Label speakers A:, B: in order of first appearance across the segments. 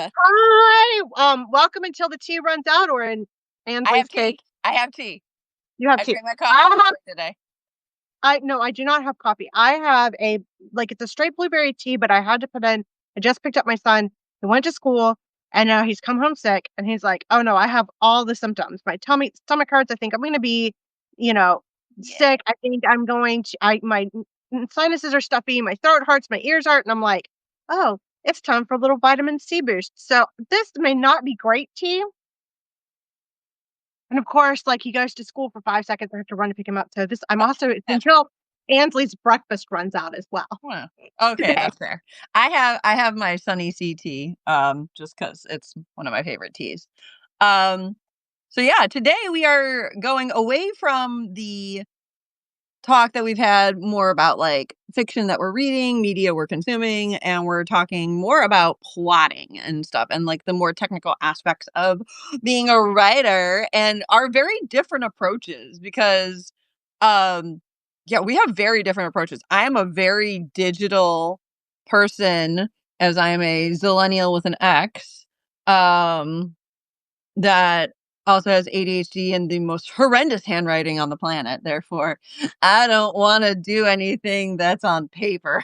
A: ya?
B: Hi. Welcome until the tea runs out, or in
A: I
B: Ansley's
A: have
B: case,
A: tea. I have tea.
B: you have
A: I
B: tea.
A: drank my coffee
B: I have.
A: before today.
B: I no, I do not have coffee. I have a like it's a straight blueberry tea, but I had to put in. I just picked up my son. He went to school, and now he's come home sick, and he's like, "Oh no, I have all the symptoms. My tummy, stomach hurts. I think I'm going to be, you know,
A: Yeah.
B: sick. I think I'm going to. My sinuses are stuffy. My throat hurts. My ears hurt, and I'm like, oh, it's time for a little vitamin C boost. So this may not be great tea. And of course, like he goes to school for 5 seconds. I have to run to pick him up. So this, I'm also it's until Ansley's breakfast runs out as well
A: Well, okay,
B: today.
A: that's fair. I have my Sunny C tea, just because it's one of my favorite teas. Um, so yeah, today we are going away from the talk that we've had more about like fiction that we're reading, media we're consuming, and we're talking more about plotting and stuff and like the more technical aspects of being a writer and our very different approaches because um yeah, we have very different approaches. I am a very digital person as I am a zillennial with an X. Um that also has ADHD and the most horrendous handwriting on the planet. Therefore, I don't want to do anything that's on paper.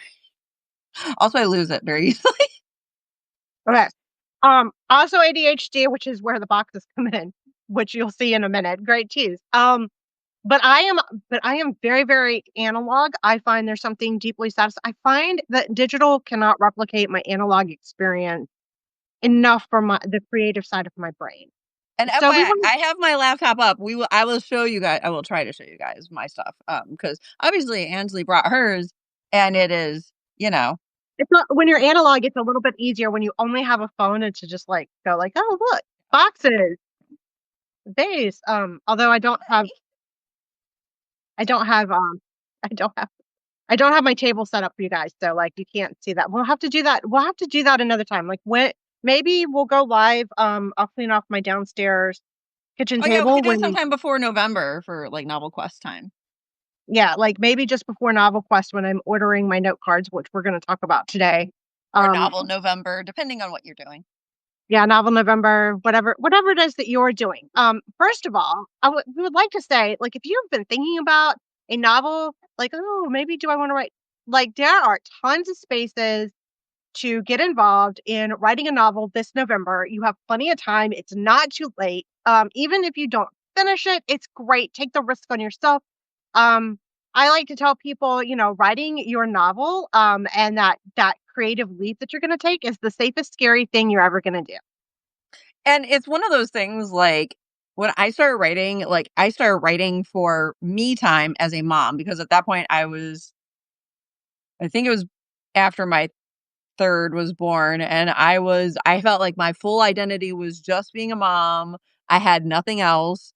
A: Also, I lose it very easily.
B: Okay. Also ADHD, which is where the boxes come in, which you'll see in a minute. Great teas. But I am but I am very, very analog. I find there's something deeply satisfying. I find that digital cannot replicate my analog experience enough for the creative side of my brain.
A: And
B: So we
A: FYI,
B: want
A: I have my laptop up. I will show you guys. I will try to show you guys my stuff. Because obviously Ansley brought hers, and it is,
B: it's not when you're analog, it's a little bit easier when you only have a phone and to just like go like, oh look, boxes, vase. Although I don't have I don't have I don't have my table set up for you guys, so like you can't see that. We'll have to do that. We'll have to do that another time. Like when maybe we'll go live. I'll clean off my downstairs kitchen
A: Oh yeah, we
B: table
A: could do it
B: when
A: sometime before November for like Novel Quest time.
B: yeah, like maybe just before Novel Quest when I'm ordering my note cards, which we're going to talk about today.
A: Or
B: Um,
A: Novel November, depending on what you're doing.
B: yeah, Novel November, whatever it is that you're doing. First of all, we would like to say, like, if you've been thinking about a novel, like, oh, maybe do I want to write? Like, there are tons of spaces to get involved in writing a novel this November. You have plenty of time. It's not too late. Even if you don't finish it, it's great. Take the risk on yourself. Um, I like to tell people, writing your novel, and that creative leap that you're going to take is the safest, scary thing you're ever going to do.
A: And it's one of those things like when I started writing for me time as a mom because at that point I think it was after my third was born and I felt like my full identity was just being a mom. I had nothing else.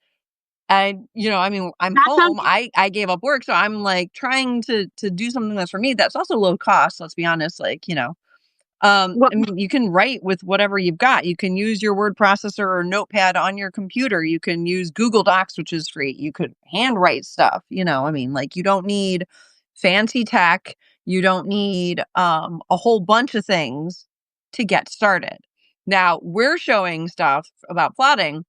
A: And I mean, I'm
B: That sounds
A: home. I gave up work, so I'm like trying to do something that's for me that's also low cost, let's be honest,
B: well,
A: I mean, you can write with whatever you've got. You can use your word processor or notepad on your computer. You can use Google Docs, which is free. You could handwrite stuff, I mean, like you don't need fancy tech. You don't need a whole bunch of things to get started. Now, we're showing stuff about plotting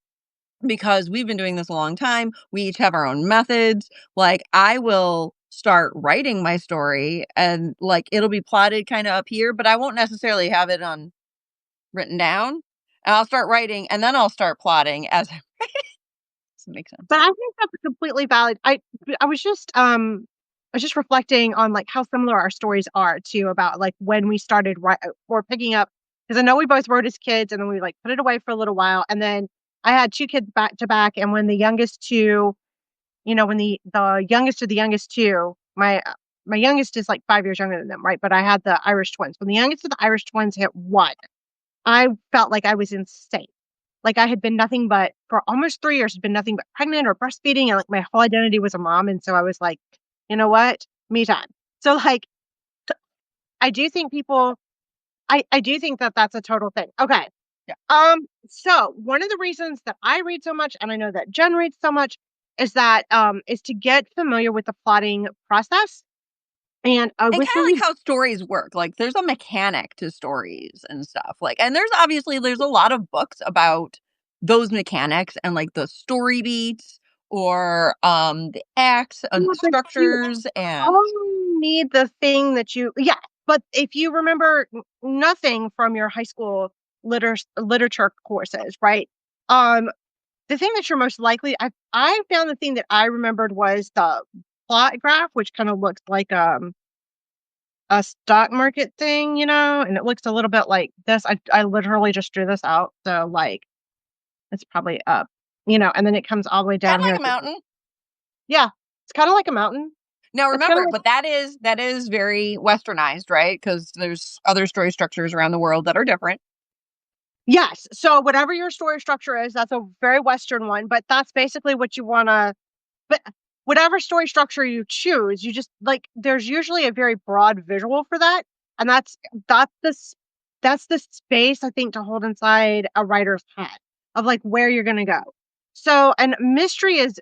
A: because we've been doing this a long time. We each have our own methods. Like I will start writing my story and like it'll be plotted kind of up here, but I won't necessarily have it on written down. And I'll start writing and then I'll start plotting as does it make sense?
B: but I think that's completely valid. I was just reflecting on like how similar our stories are too about like when we started or picking up because I know we both wrote as kids and then we like put it away for a little while and then I had two kids back to back and when the youngest two, when the youngest of the youngest two, my youngest is like 5 years younger than them, right? But I had the Irish twins. When the youngest of the Irish twins hit one, I felt like I was insane. Like I had been nothing but for almost 3 years, had been nothing but pregnant or breastfeeding, and like my whole identity was a mom. And so I was like, you know what? Me time. So like I do think I do think that that's a total thing. Okay.
A: Yeah.
B: So one of the reasons that I read so much, and I know that Jen reads so much, is that is to get familiar with the plotting process And
A: And
B: with
A: kinda like how stories work, like, there's a mechanic to stories and stuff, like and there's obviously there's a lot of books about those mechanics and, like, the story beats or, the acts and
B: yeah,
A: the
B: but you
A: structures and
B: only need the thing that you yeah, but if you remember nothing from your high school literature courses, right? Um, the thing that you're most likely I found the thing that I remembered was the plot graph, which kinda looks like, a stock market thing, and it looks a little bit like this. I literally just drew this out, so, like, it's probably up, and then it comes all the way down
A: kinda
B: here
A: like a
B: at the
A: mountain.
B: yeah, it's kinda like a mountain.
A: Now
B: It's kinda
A: remember,
B: like
A: but that is very westernized, right? Because there's other story structures around the world that are different.
B: yes, so whatever your story structure is, that's a very Western one, but that's basically what you wanna but whatever story structure you choose, you just like, there's usually a very broad visual for that, and that's the s that's the space, I think, to hold inside a writer's head of, like, where you're gonna go. So and mystery is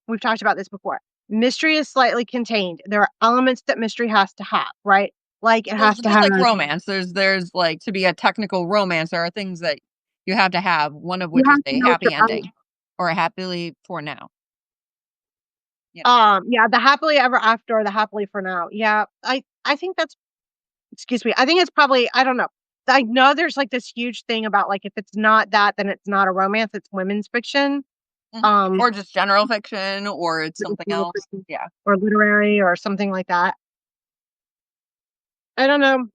B: we've talked about this before. Mystery is slightly contained. There are elements that mystery has to have, right? Like, it
A: Well,
B: has
A: so
B: to
A: just
B: have
A: like romance, there's, like to be a technical romance, there are things that you have to have, one of
B: you
A: which is
B: have to
A: a
B: know what
A: happy
B: you're
A: ending or a happily for now, you know?
B: yeah, the happily ever after or the happily for now. Yeah, I think that's excuse me, I think it's probably I don't know. I know there's, like, this huge thing about, like, if it's not that, then it's not a romance, it's women's fiction.
A: Mhm.
B: Um,
A: Or just general fiction or it's something else. Yeah.
B: or literary or something like that. I don't know.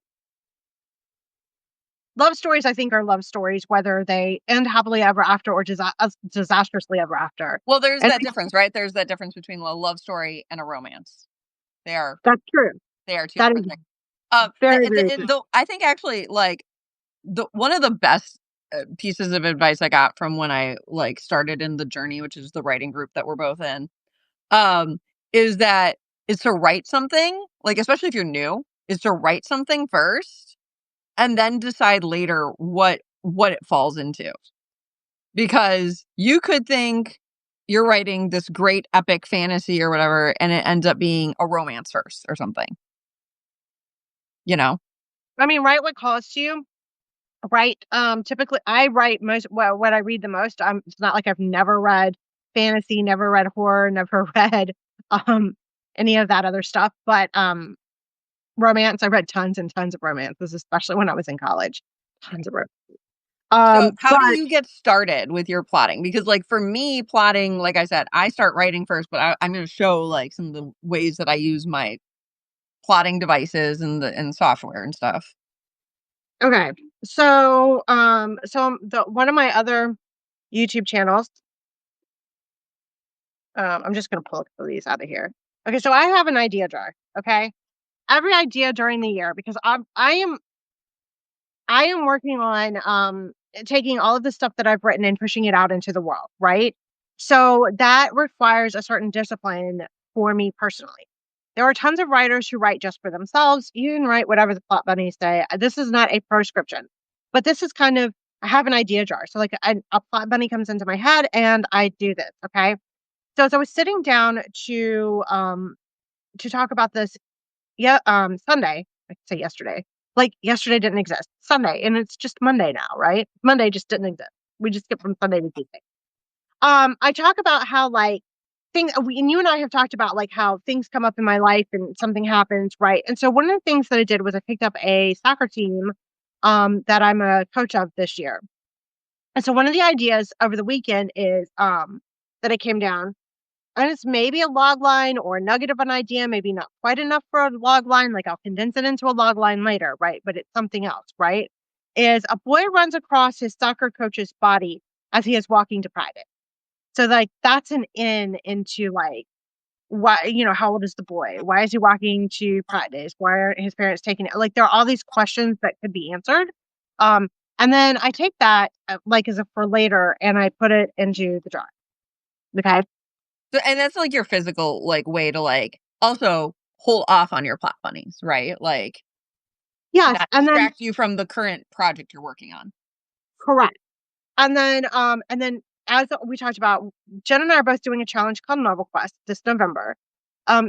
B: Love stories, I think, are love stories, whether they end happily ever after or disastrously ever after.
A: Well, there's
B: And
A: that difference, right? There's that difference between a love story and a romance. They are
B: that's true.
A: they are two
B: That is
A: different things.
B: very, very true.
A: Though I think actually, like, the one of the best, pieces of advice I got from when I, like, started in the journey, which is the writing group that we're both in, um, is that is to write something, like, especially if you're new, is to write something first and then decide later what it falls into. Because you could think you're writing this great epic fantasy or whatever, and it ends up being a romance first or something, you know?
B: I mean, write what calls to you. Right, typically, I write most what I read the most, it's not like I've never read fantasy, never read horror, never read, um, any of that other stuff, but, romance, I read tons and tons of romances, especially when I was in college. Tons of
A: So, how
B: but
A: do you get started with your plotting? Because, like, for me, plotting, like I said, I start writing first, but I'm going to show like some of the ways that I use my plotting devices and software and stuff.
B: okay, so the one of my other YouTube channels, I'm just gonna pull a couple of these out of here. Okay, so I have an idea jar, okay? Every idea during the year because I am working on, taking all of the stuff that I've written and pushing it out into the world, right? So that requires a certain discipline for me personally. There are tons of writers who write just for themselves. You can write whatever the plot bunnies say. This is not a prescription, but this is kind of I have an idea jar. So like a plot bunny comes into my head and I do this. Okay. So as I was sitting down to talk about this yeah, Sunday. I could say yesterday. Like, yesterday didn't exist. Sunday, and it's just Monday now, right? Monday just didn't exist. We just skipped from Sunday to Tuesday. I talk about how, like, things we and you and I have talked about, like, how things come up in my life and something happens, right? And so one of the things that I did was I picked up a soccer team, that I'm a coach of this year. And so one of the ideas over the weekend is, that I came down and it's maybe a log line or a nugget of an idea, maybe not quite enough for a log line, like, I'll condense it into a log line later, right? But it's something else, right? Is a boy runs across his soccer coach's body as he is walking to private. So, like, that's an in into, like, why how old is the boy? Why is he walking to practice? Why are his parents taking it? Like, there are all these questions that could be answered. Um, and then I take that, like, as a for later, and I put it into the jar, okay?
A: So, and that's like your physical like way to like also hold off on your plot bunnies, right? Like to
B: Yes,
A: not
B: and then
A: distract you from the current project you're working on.
B: correct. And then as we talked about, Jen and I are both doing a challenge called Novel Quest this November.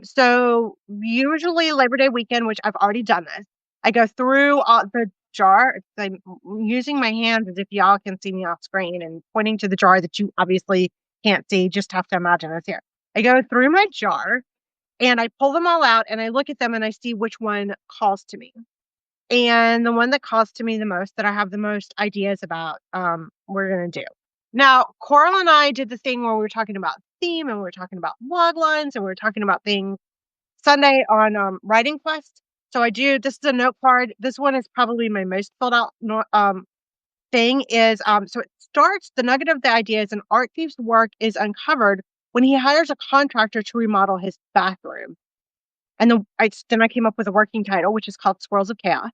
B: So usually Labor Day weekend, which I've already done this, I go through the jar. I'm using my hands as if y'all can see me off screen and pointing to the jar that you obviously can't see. Just have to imagine it's here. I go through my jar and I pull them all out and I look at them and I see which one calls to me. And the one that calls to me the most, that I have the most ideas about, we're gonna do. Now, Coral and I did the thing where we were talking about theme and we were talking about log lines and we were talking about things Sunday on Writing Quest. So I do. This is a note card. This one is probably my most filled out thing. Is so it starts. The nugget of the idea is an art thief's work is uncovered when he hires a contractor to remodel his bathroom. And then I came up with a working title, which is called Swirls of Chaos.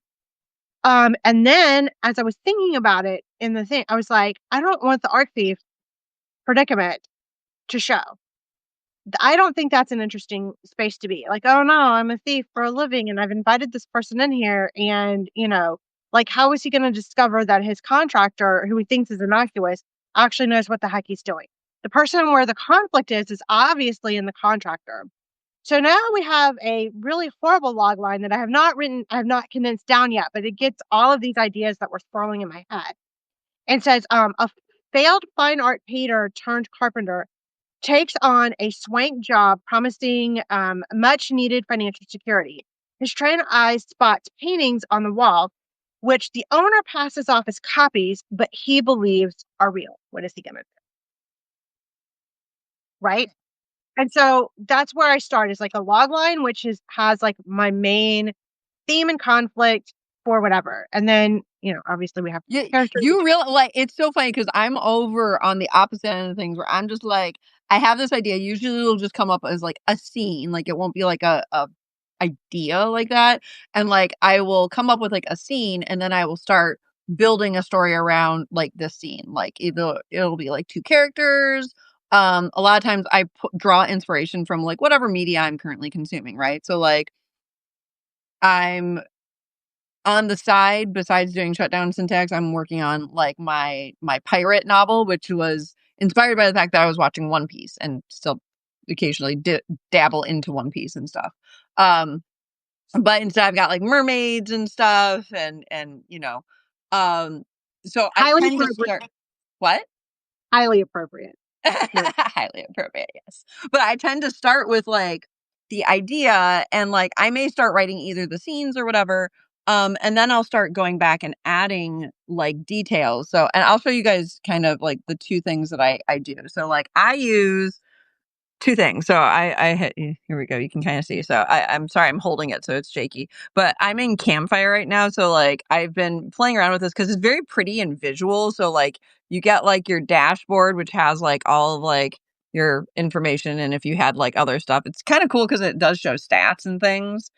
B: And then as I was thinking about it in the thing, I was like, I don't want the art thief predicament to show. I don't think that's an interesting space to be. Like, oh no, I'm a thief for a living and I've invited this person in here. And, like, how is he going to discover that his contractor, who he thinks is innocuous, actually knows what the heck he's doing? The person where the conflict is obviously in the contractor. So now we have a really horrible log line that I have not condensed down yet, but it gets all of these ideas that were swirling in my head. And says, a failed fine art painter turned carpenter takes on a swank job promising much needed financial security. His trained eye spots paintings on the wall, which the owner passes off as copies, but he believes are real. What is he going to do? Right? And so that's where I start, is like a log line, which has like my main theme and conflict for whatever. And then, obviously we have characters.
A: You really like it's so funny because I'm over on the opposite end of things where I'm just like, I have this idea. Usually it'll just come up as like a scene, like it won't be like a idea like that. And like I will come up with like a scene and then I will start building a story around like this scene. Like either it'll be like two characters. A lot of times I draw inspiration from like whatever media I'm currently consuming, right? So like I'm on the side, besides doing Shutdown Syntax, I'm working on, like, my pirate novel, which was inspired by the fact that I was watching One Piece and still occasionally dabble into One Piece and stuff. Um, but instead I've got, like, mermaids and stuff and um, so I
B: Highly
A: tend to
B: appropriate.
A: start. What?
B: Highly appropriate.
A: Highly appropriate, yes. But I tend to start with, like, the idea and, like, I may start writing either the scenes or whatever, and then I'll start going back and adding, like, details. So and I'll show you guys kind of, like, the 2 things that I do. So, like, I use 2 things. So I hit here we go. You can kind of see. So I'm sorry, I'm holding it so it's shaky. But I'm in Campfire right now. So like I've been playing around with this because it's very pretty and visual. So like you get like your dashboard, which has like all of like your information. And if you had like other stuff, it's kind of cool because it does show stats and things.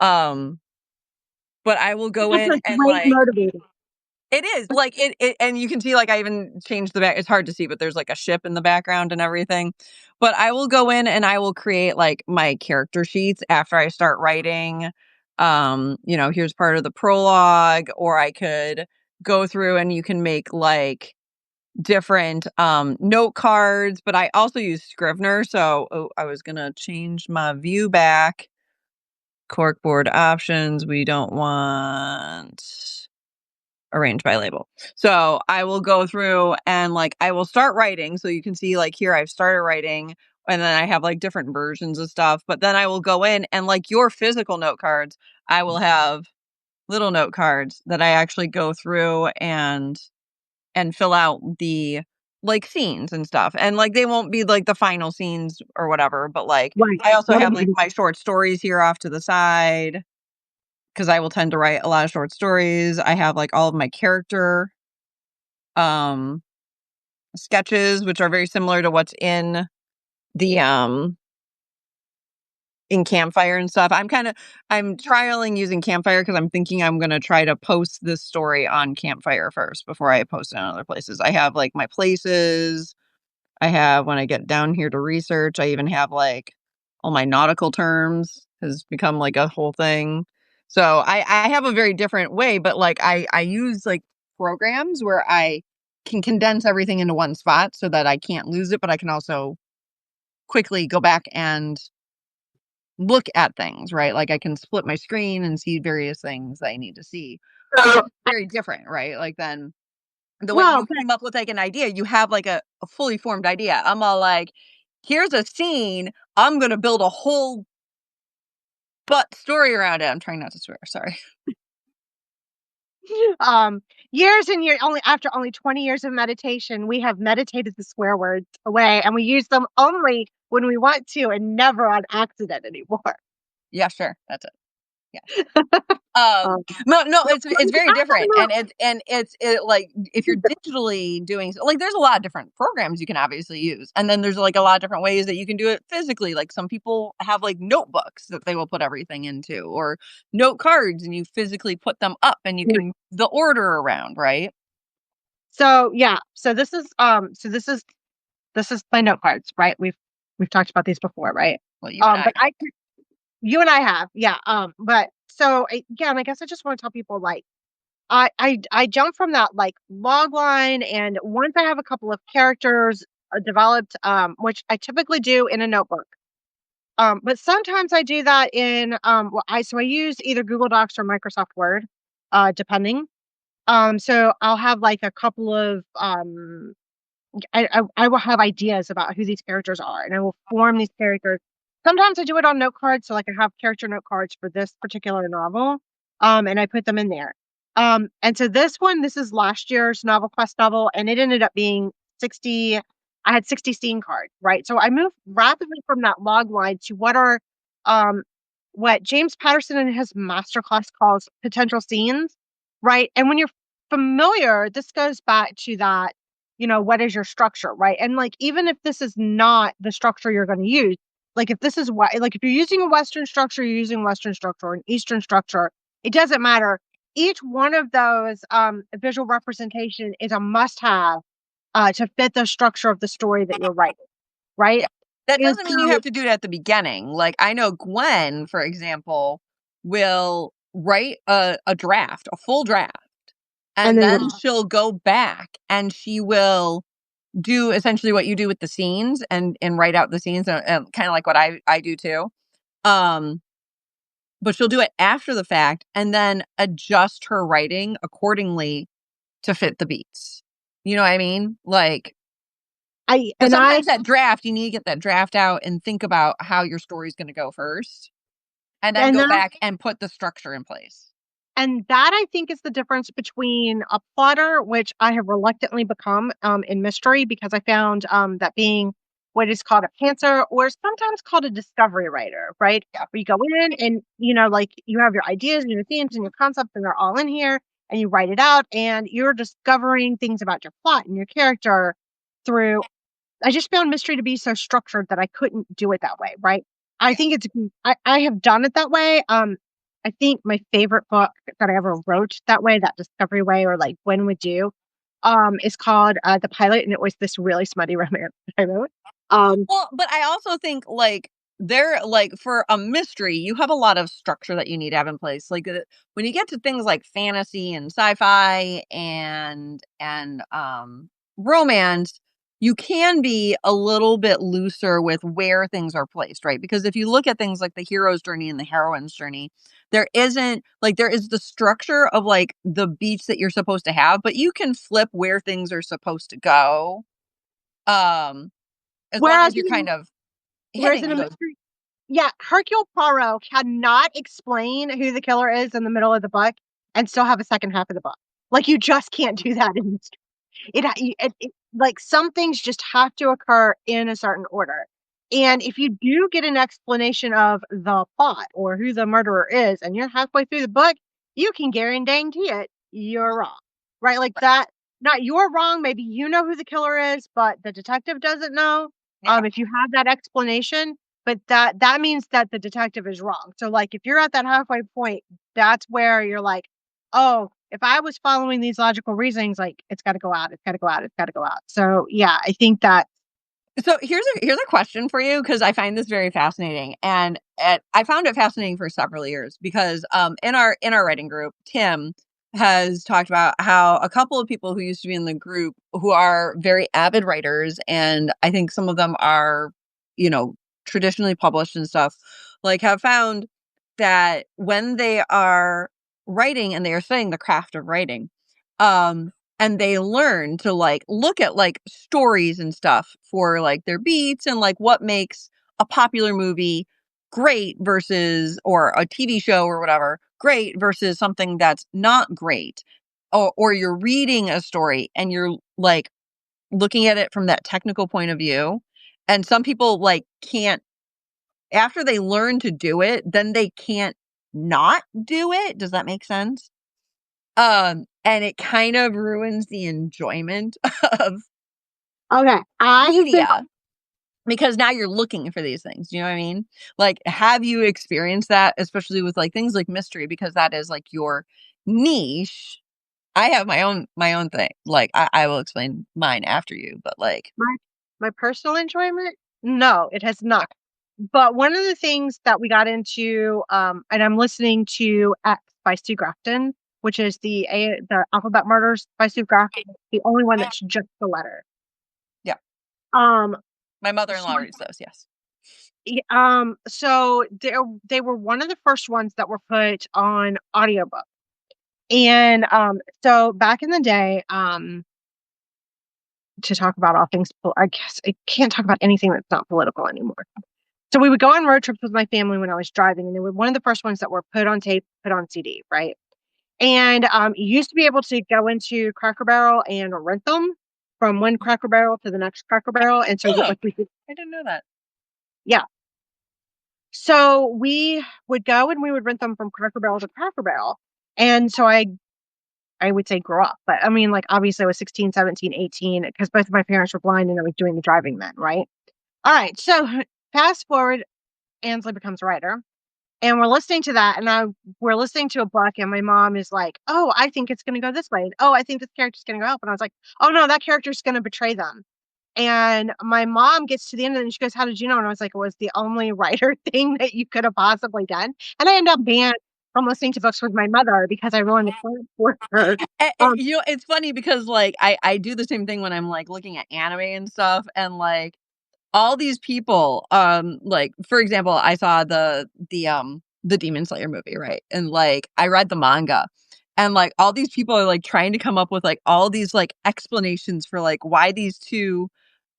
A: Um, but I will go
B: That's
A: in
B: a
A: and
B: great
A: like
B: motivator.
A: it is, like, it and you can see, like, I even changed the back it's hard to see, but there's, like, a ship in the background and everything. But I will go in and I will create, like, my character sheets after I start writing. Here's part of the prologue, or I could go through and you can make, like, different, note cards, but I also use Scrivener, so I was gonna change my view back. Corkboard options, we don't want arranged by label. So I will go through and like I will start writing. So you can see like here I've started writing and then I have like different versions of stuff. But then I will go in and like your physical note cards, I will have little note cards that I actually go through and fill out the like scenes and stuff. And like they won't be like the final scenes or whatever, but like
B: Right.
A: I also
B: That'll
A: have like
B: be
A: my short stories here off to the side because I will tend to write a lot of short stories. I have like all of my character um sketches which are very similar to what's the in Campfire and stuff. I'm trialing using Campfire because I'm thinking I'm going to try to post this story on Campfire first before I post it on other places. I have like my places. I have when I get down here to research, I even have like all my nautical terms has become like a whole thing. So I have a very different way, but like I use like programs where I can condense everything into one spot so that I can't lose it, but I can also quickly go back and look at things, right? Like I can split my screen and see various things I need to see.
B: So,
A: Very different, right? Like then the way
B: well,
A: you came up with like an idea, you have like a fully formed idea. I'm all like, here's a scene. I'm gonna build a whole butt story around it. I'm trying not to swear. Sorry.
B: um, years and years, only after only 20 years of meditation, we have meditated the swear words away, and we use them only when we want to and never on accident anymore.
A: Yeah, sure. That's it. Um,
B: Um,
A: no,
B: well,
A: it's very different, and it's like if you're digitally doing like there's a lot of different programs you can obviously use, and then there's like a lot of different ways that you can do it physically. Like some people have like notebooks that they will put everything into, or note cards, and you physically put them up, and you can the order around, right?
B: so yeah, so this is my note cards, right? We've talked about these before, right?
A: Well, you and I,
B: But you and I have, yeah. But so again, I guess I just want to tell people like I jump from that like log line, and once I have a couple of characters developed, which I typically do in a notebook. But sometimes I do that in I use either Google Docs or Microsoft Word, depending. So I'll have like a couple of I will have ideas about who these characters are, and I will form these characters. Sometimes I do it on note cards, so like I have character note cards for this particular novel, and I put them in there. And so this is last year's Novel Quest novel, and it ended up being 60. I had 60 scene cards, right? So I moved rapidly from that log line to um, what James Patterson in his masterclass calls potential scenes, right? And when you're familiar, this goes back to that, what is your structure, right? And like, even if this is not the structure you're going to use, like if this is what, like if you're using a Western structure, you're using Western structure or an Eastern structure, it doesn't matter. Each one of those visual representation is a must have to fit the structure of the story that you're writing, right?
A: yeah. That
B: And
A: doesn't mean you
B: so,
A: have to do it at the beginning. Like I know Gwen, for example, will write a draft, a full draft,
B: and
A: and
B: then,
A: then she'll go back and she will do essentially what you do with the scenes and write out the scenes and kind of like what I do too. Um, but she'll do it after the fact and then adjust her writing accordingly to fit the beats. You know what I mean? Like,
B: I,
A: because
B: and I,
A: sometimes that draft, you need to get that draft out and think about how your story's going to go first, and then
B: and
A: go
B: that
A: back and put the structure in place.
B: And that I think is the difference between a plotter, which I have reluctantly become in mystery because I found that being what is called a pantser or sometimes called a discovery writer, right?
A: Yeah.
B: Where you go in and, like you have your ideas and your themes and your concepts and they're all in here and you write it out and you're discovering things about your plot and your character through. I just found mystery to be so structured that I couldn't do it that way, right? I
A: Yeah.
B: think I have done it that way. I think my favorite book that I ever wrote that way, that discovery way, or like when would you, is called The Pilot, and it was this really smutty romance that I wrote. Um,
A: Well, but I also think like there like for a mystery, you have a lot of structure that you need to have in place. Like when you get to things like fantasy and sci-fi and romance, you can be a little bit looser with where things are placed, right? Because if you look at things like the hero's journey and the heroine's journey, there is the structure of like the beats that you're supposed to have, but you can flip where things are supposed to go. Um as long
B: whereas
A: as you're kind of
B: whereas
A: hitting
B: in a
A: those.
B: mystery, yeah, Hercule Poirot cannot explain who the killer is in the middle of the book and still have a second half of the book. Like you just can't do that in mystery. Like some things just have to occur in a certain order. And if you do get an explanation of the plot or who the murderer is, and you're halfway through the book, you can guarantee it, you're wrong. Right? Like that, not you're wrong. Maybe you know who the killer is, but the detective doesn't know.
A: Yeah.
B: If you have that explanation, but that means that the detective is wrong. So like if you're at that halfway point, that's where you're like, oh, if I was following these logical reasonings, like it's got to go out, it's got to go out, it's got to go out. So yeah, I think that
A: So here's a question for you because I find this very fascinating, and I found it fascinating for several years because in our writing group, Tim has talked about how a couple of people who used to be in the group who are very avid writers, and I think some of them are, you know, traditionally published and stuff, like have found that when they are writing and they are studying the craft of writing, and they learn to like look at like stories and stuff for like their beats and like what makes a popular movie great versus or a TV show or whatever great versus something that's not great. Or you're reading a story and you're like looking at it from that technical point of view. And some people like can't after they learn to do it, then they can't not do it. Does that make sense? And it kind of ruins the enjoyment of
B: Okay, I have been
A: media because now you're looking for these things. You know what I mean? Like, have you experienced that, especially with like things like mystery, because that is like your niche. I have my own thing. Like, I will explain mine after you, but like,
B: my my personal enjoyment? No, it has not. But one of the things that we got into, and I'm listening to X by Stu Grafton, which is the Alphabet Murders by Stu Grafton, the only one that's just the letter.
A: yeah,
B: Um,
A: my
B: so,
A: mother-in-law reads those. Yes.
B: so they were one of the first ones that were put on audiobook. And so back in the day, to talk about all things, I guess I can't talk about anything that's not political anymore. So we would go on road trips with my family when I was driving, and they were one of the first ones that were put on tape, put on CD, right? And you used to be able to go into Cracker Barrel and rent them from one Cracker Barrel to the next Cracker Barrel, and so
A: Oh,
B: like we could,
A: I didn't know that.
B: yeah. So we would go and we would rent them from Cracker Barrel to Cracker Barrel, and so I would say grow up, but I mean, like obviously I was 16, 17, 18 because both of my parents were blind and I was doing the driving then, right? All right, so fast forward, Ansley becomes a writer. And we're listening to that, and we're listening to a book, and my mom is like, "Oh, I think it's going to go this way. And, oh, I think this character's going to go up." And I was like, "Oh no, that character's going to betray them." And my mom gets to the end, and she goes, "How did you know?" And I was like, "It was the only writer thing that you could have possibly done." And I end up banned from listening to books with my mother because I ruined the plot for her. Um,
A: You know, it's funny because like I do the same thing when I'm like looking at anime and stuff, and like all these people, like for example, I saw the Demon Slayer movie, right? And like I read the manga. And like all these people are like trying to come up with like all these like explanations for like why these two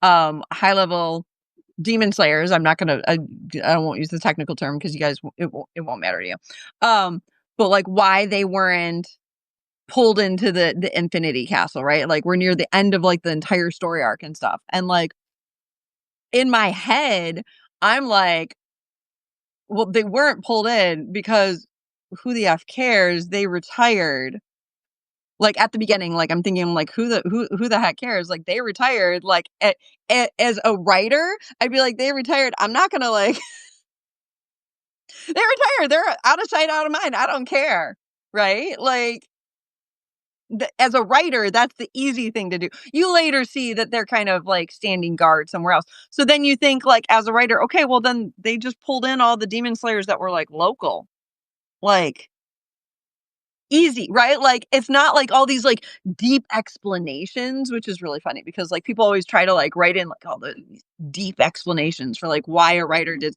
A: high level demon slayers, I'm not gonna I won't use the technical term because you guys it won't matter to you. Um but like why they weren't pulled into the Infinity Castle, right? Like we're near the end of like the entire story arc and stuff. And like in my head, I'm like, well, they weren't pulled in because who the F cares? They retired. Like at the beginning, like I'm thinking like who the heck cares? Like they retired. Like as a writer, I'd be like, they retired. I'm not gonna like they retired. They're out of sight, out of mind. I don't care. Right? Like as a writer, that's the easy thing to do. You later see that they're kind of like standing guard somewhere else. So then you think like as a writer, okay, well then they just pulled in all the demon slayers that were like local. Like easy, right? Like it's not like all these like deep explanations, which is really funny because like people always try to like write in like all the deep explanations for like why a writer did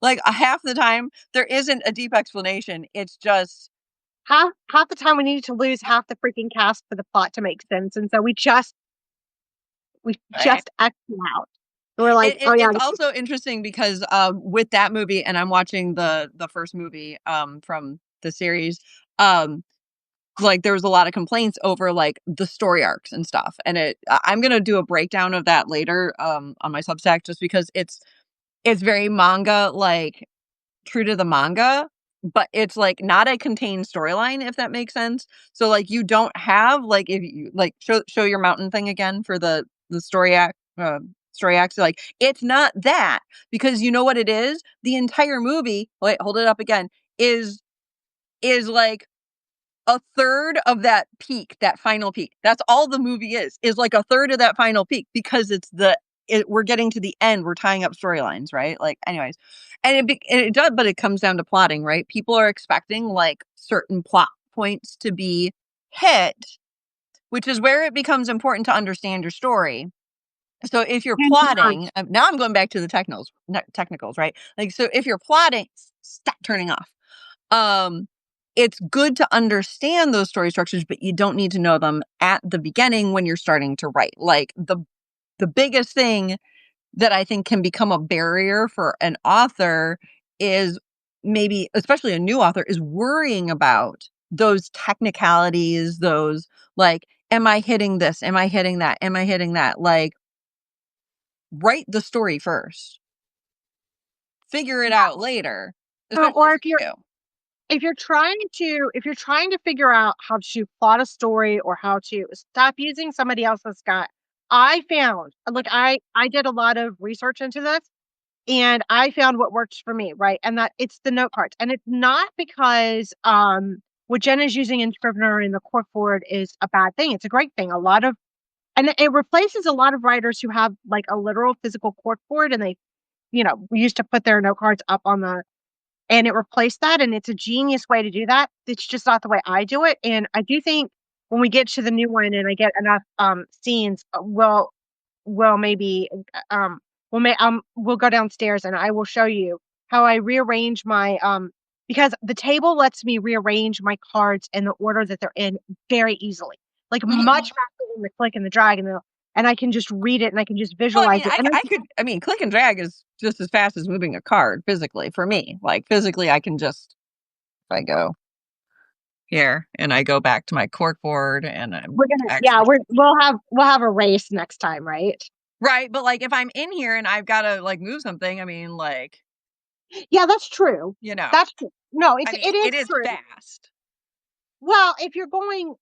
A: like half the time there isn't a deep explanation. It's just
B: half the time we needed to lose half the freaking cast for the plot to make sense, and so we
A: right.
B: just acted out. We're like, "Oh yeah,
A: It's also interesting because with that movie, and I'm watching the first movie from the series, um like there was a lot of complaints over like the story arcs and stuff, and I'm gonna do a breakdown of that later on my Substack just because it's very manga like true to the manga, but it's like not a contained storyline, if that makes sense. So like you don't have like if you like show your mountain thing again for the story act. So, like it's not that because you know what it is. The entire movie. Wait, hold it up again. Is like a third of that peak, that final peak. That's all the movie is like a third of that final peak because we're getting to the end. We're tying up storylines, right? Like, anyways, and it does, but it comes down to plotting, right? People are expecting like certain plot points to be hit, which is where it becomes important to understand your story. So if you're
B: And,
A: plotting, now I'm going back to the technicals, right? Like, so if you're plotting, stop turning off. Um, it's good to understand those story structures, but you don't need to know them at the beginning when you're starting to write. Like the biggest thing that I think can become a barrier for an author is maybe, especially a new author, is worrying about those technicalities, those like, am I hitting this? Am I hitting that? Am I hitting that? Like, write the story first, figure it out later, especially
B: or
A: for you.
B: if you're trying to figure out how to plot a story or how to stop using somebody else's gut, I found like I did a lot of research into this and I found what works for me, right? And that it's the note cards. And it's not because what Jen is using in Scrivener and the corkboard is a bad thing. It's a great thing. A lot of and it replaces a lot of writers who have like a literal physical corkboard and they, used to put their note cards up on the and it replaced that, and it's a genius way to do that. It's just not the way I do it, and I do think when we get to the new one and I get enough, scenes, we'll maybe, we'll go downstairs and I will show you how I rearrange my, because the table lets me rearrange my cards in the order that they're in very easily, like, much faster than the click and the drag and I can just read it and I can just
A: Well, I
B: visualize
A: mean,
B: it, and I
A: I mean, click and drag is just as fast as moving a card physically for me. Like, physically, I can just, if I go here and I go back to my cork board and I'm
B: we're gonna yeah,
A: actually,
B: we'll have a race next time, right?
A: right. But like, if I'm in here and I've got to like move something, I mean, like,
B: Yeah, that's true.
A: you know,
B: That's true. No,
A: I
B: it
A: mean,
B: is
A: it is
B: true.
A: fast.
B: Well, if you're going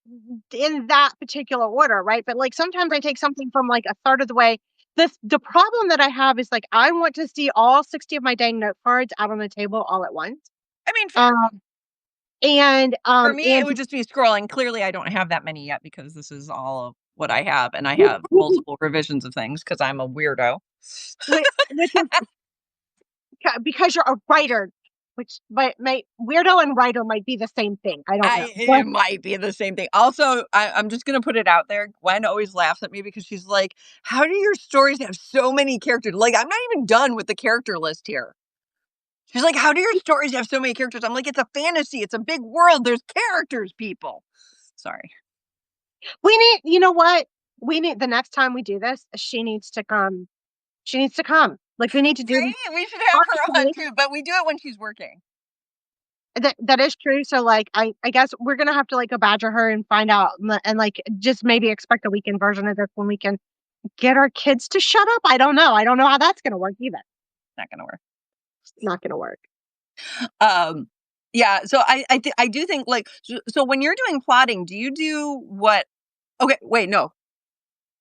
B: in that particular order, right? But, like, sometimes I take something from, like, a third of the way. The problem that I have is, like, I want to see all 60 of my dang note cards out on the table all at once.
A: I mean, fair.
B: Um, and,
A: For
B: um,
A: me, it
B: and
A: would just be scrolling. Clearly, I don't have that many yet because this is all of what I have, and I have multiple revisions of things because I'm a weirdo.
B: which is because you're a writer, which might weirdo and writer might be the same thing. I don't know.
A: It might be the same thing. Also, I'm just gonna put it out there. Gwen always laughs at me because she's like, "How do your stories have so many characters?" Like, I'm not even done with the character list here. She's like, "How do your stories have so many characters?" I'm like, "It's a fantasy. It's a big world. There's characters, people." Sorry.
B: We need you know what? We need the next time we do this, she needs to come. She needs to come. Like, we need to do this
A: Right? We should have her on
B: honestly,
A: too, but we do it when she's working.
B: that is true, so, like, I guess we're gonna have to, like, go badger her and find out, like, just maybe expect a weekend version of this when we can get our kids to shut up. I don't know how that's gonna work either.
A: Not gonna work.
B: It's not gonna work.
A: Um, yeah, so I do think, like, so when you're doing plotting, do you do what okay, wait, no.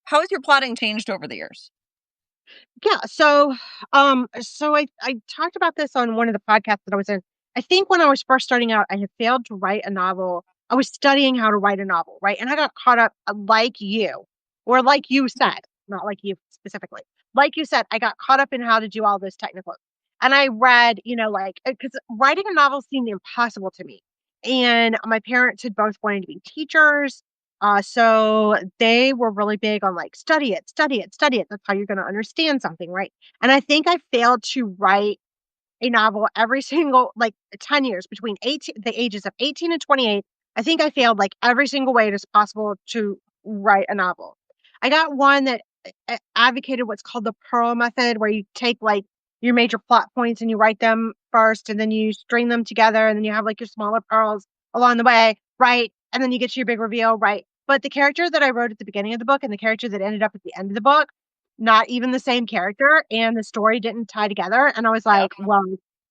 A: How has your plotting changed over the years?
B: Yeah, so I talked about this on one of the podcasts that I was in. I think when I was first starting out, I had failed to write a novel. I was studying how to write a novel, right? And I got caught up like you, or like you said, not like you specifically. Like you said, I got caught up in how to do all this technical. And I read, like because writing a novel seemed impossible to me. And my parents had both wanted to be teachers. So they were really big on like study it, study it, study it. That's how you're going to understand something, right? And I think I failed to write a novel every single like 10 years between 18 the ages of 18 and 28. I think I failed like every single way it is possible to write a novel. I got one that advocated what's called the Pearl method, where you take like your major plot points and you write them first, and then you string them together, and then you have like your smaller pearls along the way, right? And then you get to your big reveal, right? But the character that I wrote at the beginning of the book and the character that ended up at the end of the book, not even the same character, and the story didn't tie together. And I was
A: Yep.
B: like, well,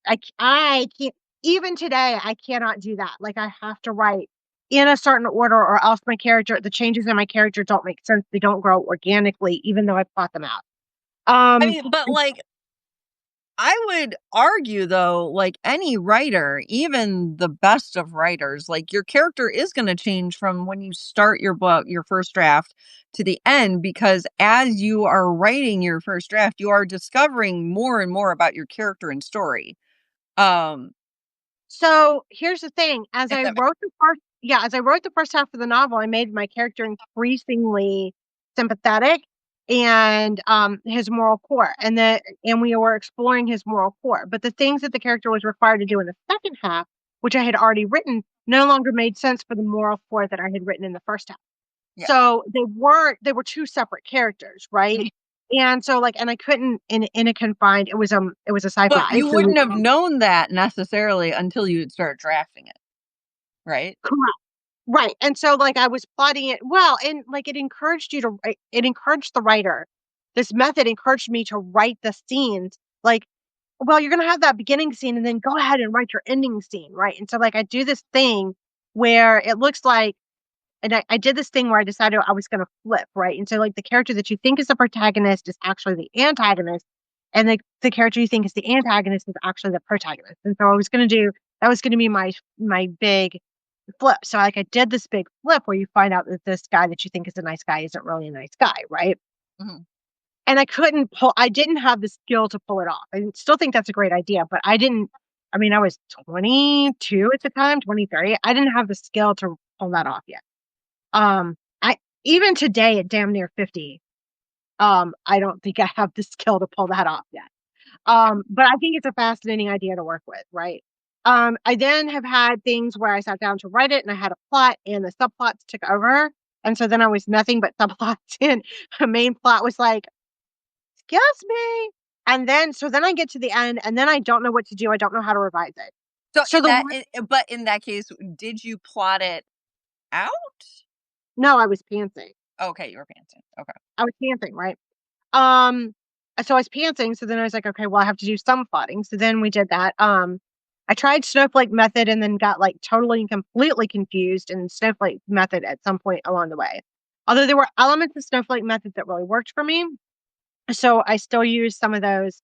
B: I can't even today, I cannot do that. Like I have to write in a certain order or else the changes in my character don't make sense. They don't grow organically, even though I plot them out.
A: I
B: Um,
A: mean, but like, I would argue though, like any writer, even the best of writers, like your character is going to change from when you start your book, your first draft to the end, because as you are writing your first draft, you are discovering more and more about your character and story. Um,
B: so here's the thing.
A: if that
B: As I wrote the first half of the novel, I made my character increasingly sympathetic. and his moral core, and we were exploring his moral core. But the things that the character was required to do in the second half, which I had already written, no longer made sense for the moral core that I had written in the first half.
A: Yeah.
B: So they were two separate characters, right? And so like, and I couldn't in a confined, it was a
A: But
B: sci-fi.
A: you
B: So
A: wouldn't have known that necessarily until you would start drafting it, right?
B: correct. Right. And so like I was plotting it well, and like it encouraged the writer. This method encouraged me to write the scenes like, well, you're gonna have that beginning scene and then go ahead and write your ending scene, right? And so like I do this thing where it looks like, and I did this thing where I decided I was gonna flip, right? And so like the character that you think is the protagonist is actually the antagonist, and the character you think is the antagonist is actually the protagonist. And so I was gonna do that was gonna be my big flip. So like I did this big flip where you find out that this guy that you think is a nice guy isn't really a nice guy, right?
A: Mhm.
B: And I didn't have the skill to pull it off. I still think that's a great idea, but I mean, I was 22 at the time, 23. I didn't have the skill to pull that off yet. I even today at damn near 50, I don't think I have the skill to pull that off yet. But I think it's a fascinating idea to work with, right? I then have had things where I sat down to write it and I had a plot and the subplots took over. And so then I was nothing but subplots and the main plot was like, excuse me. And then so then I get to the end and then I don't know what to do. I don't know how to revise it.
A: So
B: So the one
A: but in that case, did you plot it out?
B: no, I was pantsing.
A: Okay, you were pantsing. Okay.
B: I was pantsing, right? Um, so I was pantsing, so then I was like, "Okay, well, I have to do some plotting." So then we did that. I tried Snowflake Method and then got, like, totally and completely confused in Snowflake Method at some point along the way. Although there were elements of Snowflake Method that really worked for me, so I still use some of those,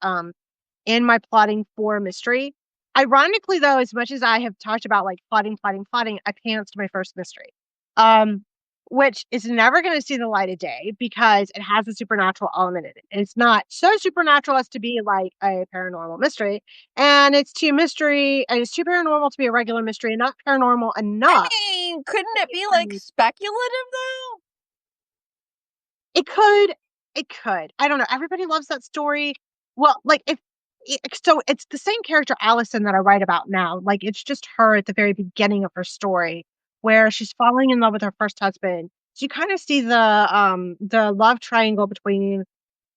B: in my plotting for mystery. Ironically, though, as much as I have talked about, like, plotting, I pantsed my first mystery. Um, which is never gonna see the light of day because it has a supernatural element in it. And it's not so supernatural as to be like a paranormal mystery, and it's too paranormal to be a regular mystery and not paranormal
A: I
B: enough.
A: mean, couldn't it be like speculative though?
B: It could. It could. I don't know. Everybody loves that story. Well, like if so it's the same character Allison that I write about now. Like it's just her at the very beginning of her story where she's falling in love with her first husband. So you kind of see the love triangle between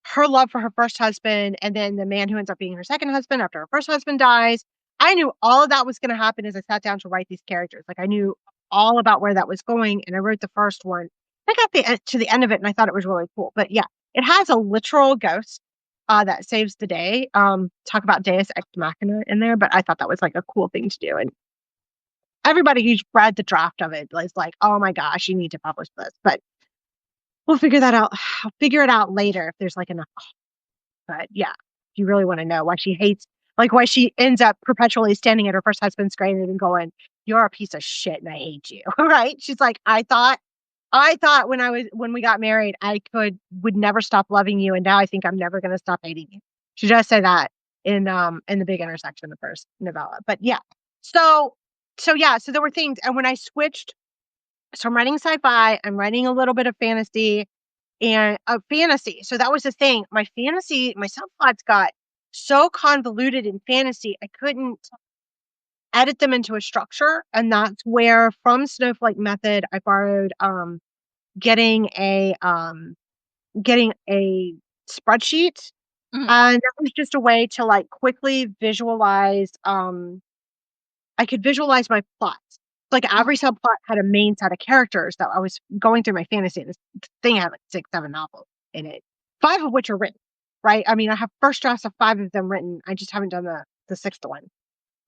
B: her love for her first husband and then the man who ends up being her second husband after her first husband dies. I knew all of that was going to happen as I sat down to write these characters. Like I knew all about where that was going, and I wrote the first one. I got to the end of it, and I thought it was really cool. But yeah, it has a literal ghost that saves the day. Talk about Deus Ex Machina in there, but I thought that was like a cool thing to do. And everybody who's read the draft of it is like, "Oh my gosh, you need to publish this." But we'll figure that out. I'll figure it out later if there's like enough. But yeah, if you really want to know why she hates, like why she ends up perpetually standing at her first husband's grave and going, "You're a piece of shit and I hate you." Right? She's like, I thought when we got married, would never stop loving you, and now I think I'm never gonna stop hating you." She does say that in the big intersection, the first novella. But yeah. So yeah, so there were things, and when I switched, so I'm writing sci-fi, I'm writing a little bit of fantasy, and fantasy. So that was the thing. My subplots got so convoluted in fantasy, I couldn't edit them into a structure. And that's where from Snowflake Method, I borrowed getting a spreadsheet.
A: Mhm.
B: And that was just a way to like quickly visualize I could visualize my plots. Like
A: Mhm.
B: every subplot had a main set of characters that I was going through my fantasy. And this thing had like 6, 7 novels in it, 5 of which are written, right? I mean, I have first drafts of 5 of them written. I just haven't done the sixth one.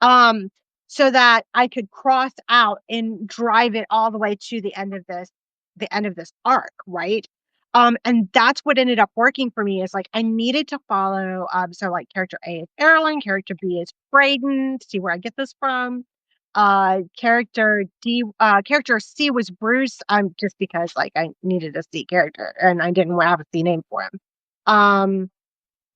B: Um, so that I could cross out and drive it all the way to the end of this arc, right? And that's what ended up working for me is like I needed to follow so like character A is Erilyn, character B is Braden, see where I get this from. Character C was Bruce, just because like I needed a C character and I didn't have a C name for him. Um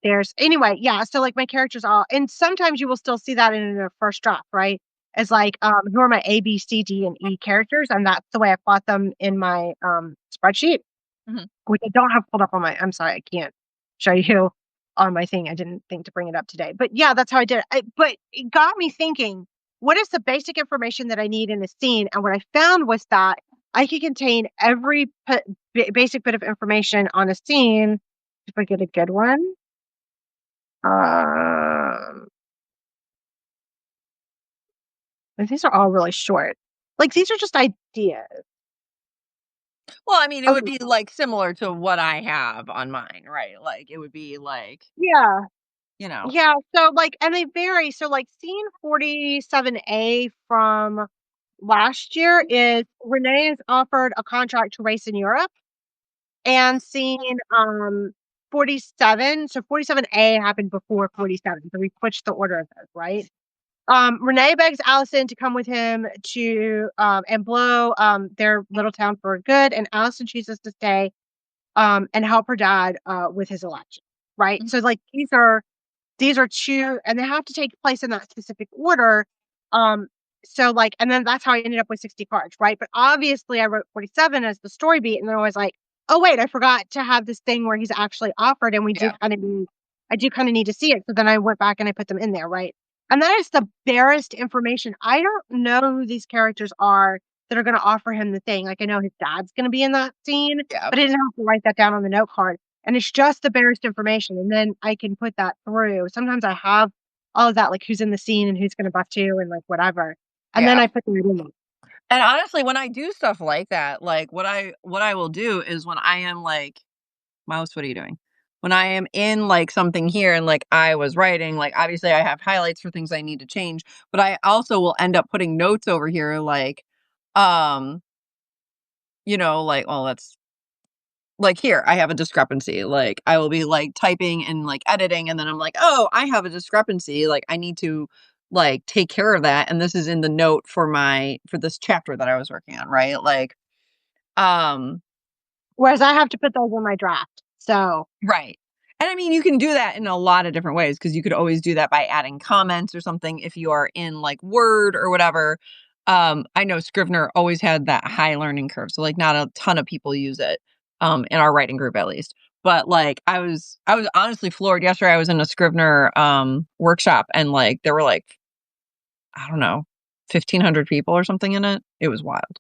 B: there's anyway, yeah, so, like, my characters all and sometimes you will still see that in a first draft, right? As, like, who are my A, B, C, D, and E characters, and that's the way I plot them in my, spreadsheet.
A: Mhm.
B: which I don't have pulled up on my I'm sorry, I can't show you on my thing. I didn't think to bring it up today. But yeah, that's how I did it. But it got me thinking, what is the basic information that I need in a scene? And what I found was that I could contain every basic bit of information on a scene if I get a good one. Um, and these are all really short. Like these are just ideas.
A: Well, I mean, it would
B: Okay.
A: be, like, similar to what I have on mine, right? Like, it would be, like,
B: Yeah.
A: you know.
B: Yeah. So like, and they vary. So like scene 47A from last year is Renee is offered a contract to race in Europe, and scene 47. So 47A happened before 47. So we switched the order of those, right? Renee begs Allison to come with him to and blow their little town for good, and Allison chooses to stay and help her dad with his election. Right.
A: Mhm.
B: So like these are 2 and they have to take place in that specific order. Um, so, like and then that's how I ended up with 60 cards, right? But obviously, I wrote 47 as the story beat, and then I was like, "Oh, wait, I forgot to have this thing where he's actually offered, and we do
A: Yeah.
B: kinda need I do kinda need to see it." So then I went back and I put them in there, right? And that is the barest information. I don't know who these characters are that are gonna offer him the thing. Like, I know his dad's gonna be in that scene,
A: Yeah.
B: but I didn't have to write that down on the note card. And it's just the barest information, and then I can put that through. Sometimes I have all of that, like who's in the scene and who's gonna bust who and, like, whatever, and then
A: Yeah.
B: I put that in there.
A: And honestly, when I do stuff like that, like, what I will do is when I am, like Mouse, what are you doing? When I am in, like, something here and, like, I was writing, like, obviously, I have highlights for things I need to change, but I also will end up putting notes over here, like, um, like, well, that's like, here, I have a discrepancy, like, I will be, like, typing and, like, editing, and then I'm like, "Oh, I have a discrepancy, like, I need to, like, take care of that, and this is in the note for this chapter that I was working on," right? Like, um
B: Whereas I have to put those in my draft, so
A: right. And I mean, you can do that in a lot of different ways because you could always do that by adding comments or something if you are in, like, Word or whatever. I know Scrivener always had that high learning curve, so, like, not a ton of people use it, in our writing group at least. But, like, I was honestly floored. Yesterday, I was in a Scrivener, workshop and, like, there were, like, I don't know, 1,500 people or something in it. It was wild.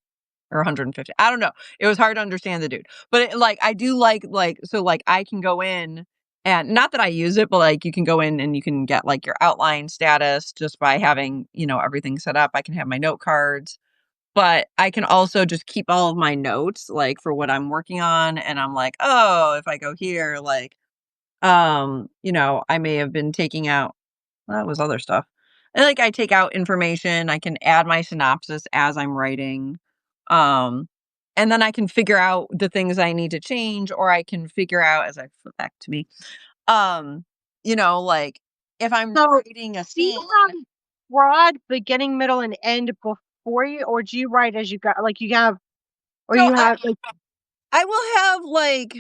A: Or 150. I don't know. It was hard to understand the dude. But like, I do like, so, like, I can go in and not that I use it, but, like, you can go in and you can get, like, your outline status just by having, everything set up. I can have my note cards, but I can also just keep all of my notes, like, for what I'm working on. And I'm like, oh, if I go here, like, I may have been taking out well, that was other stuff. And, like, I take out information, I can add my synopsis as I'm writing, um, and then I can figure out the things I need to change, or I can figure out as I flip back to me, um, like, if I'm
B: so
A: writing a
B: do you
A: scene.
B: have broad beginning, middle, and end before you, or do you write as you go? Like, you have or
A: So
B: you have, like
A: I will have, like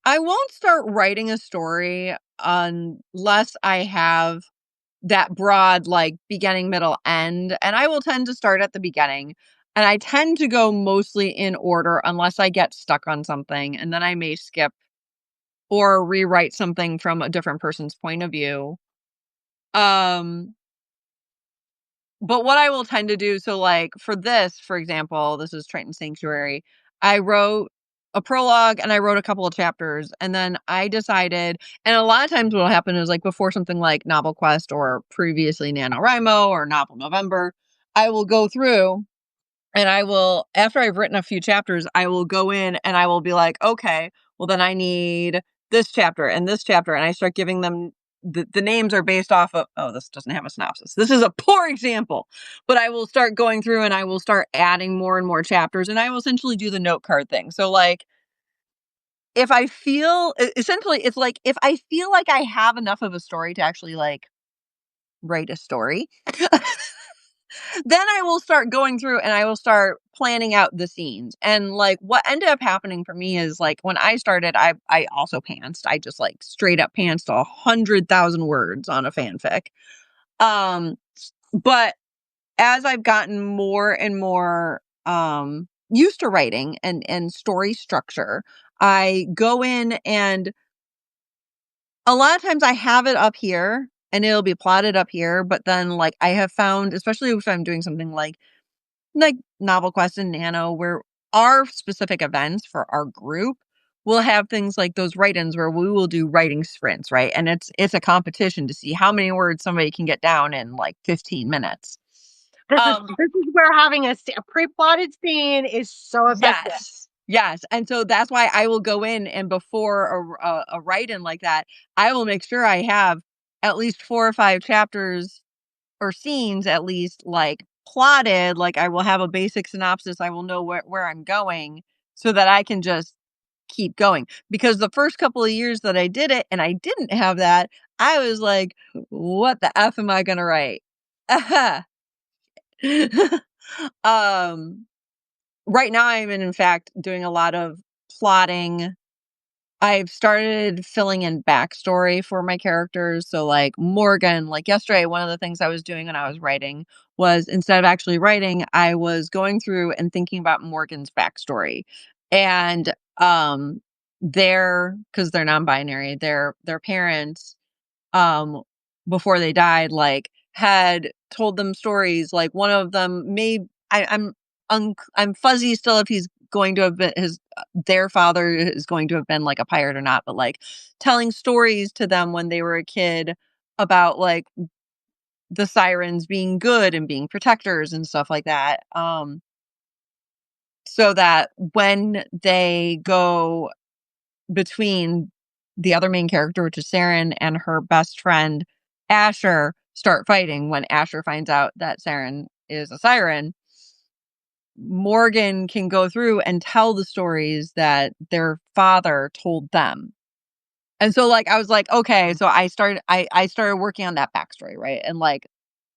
A: I won't start writing a story unless I have that broad, like, beginning, middle, end, and I will tend to start at the beginning, and I tend to go mostly in order unless I get stuck on something, and then I may skip or rewrite something from a different person's point of view. Um, but what I will tend to do so, like, for this, for example, this is Triton Sanctuary, I wrote a prologue and I wrote a couple of chapters, and then I decided and a lot of times what'll happen is, like, before something like Novel Quest or previously NaNoWriMo or Novel November, I will go through and I will after I've written a few chapters, I will go in and I will be like, "Okay, well, then I need this chapter," and I start giving them the names are based off of oh, this doesn't have a synopsis. This is a poor example, but I will start going through and I will start adding more and more chapters, and I will essentially do the note card thing. So, like, if I feel essentially, it's like if I feel like I have enough of a story to actually, like, write a story, then I will start going through and I will start planning out the scenes. And, like, what ended up happening for me is, like, when I started, I also pantsed. I just, like, straight up pantsed 100,000 words on a fanfic. Um, but as I've gotten more and more used to writing and story structure, I go in and a lot of times I have it up here and it'll be plotted up here, but then like I have found, especially if I'm doing something like Novel Quest and Nano, where our specific events for our group will have things like those write-ins where we will do writing sprints, right? And it's a competition to see how many words somebody can get down in like 15 minutes.
B: This is where having a pre-plotted scene is so effective.
A: Yes. And so that's why I will go in and before a write-in like that, I will make sure I have at least 4 or 5 chapters or scenes at least like plotted. Like I will have a basic synopsis. I will know where I'm going so that I can just keep going. Because the first couple of years that I did it and I didn't have that, I was like, what the F am I gonna write? um right now I'm in fact doing a lot of plotting. I've started filling in backstory for my characters. So like Morgan, like yesterday, one of the things I was doing when I was writing was instead of actually writing, I was going through and thinking about Morgan's backstory. And because they're non-binary, their parents um before they died like had told them stories. Like one of them may I'm fuzzy still if he's going to have been their father is going to have been like a pirate or not, but like telling stories to them when they were a kid about like the sirens being good and being protectors and stuff like that. So that when they go between the other main character, which is Saren, and her best friend Asher start fighting, when Asher finds out that Saren is a siren, Morgan can go through and tell the stories that their father told them. And so like I was like, okay, so I started working on that backstory, right? And like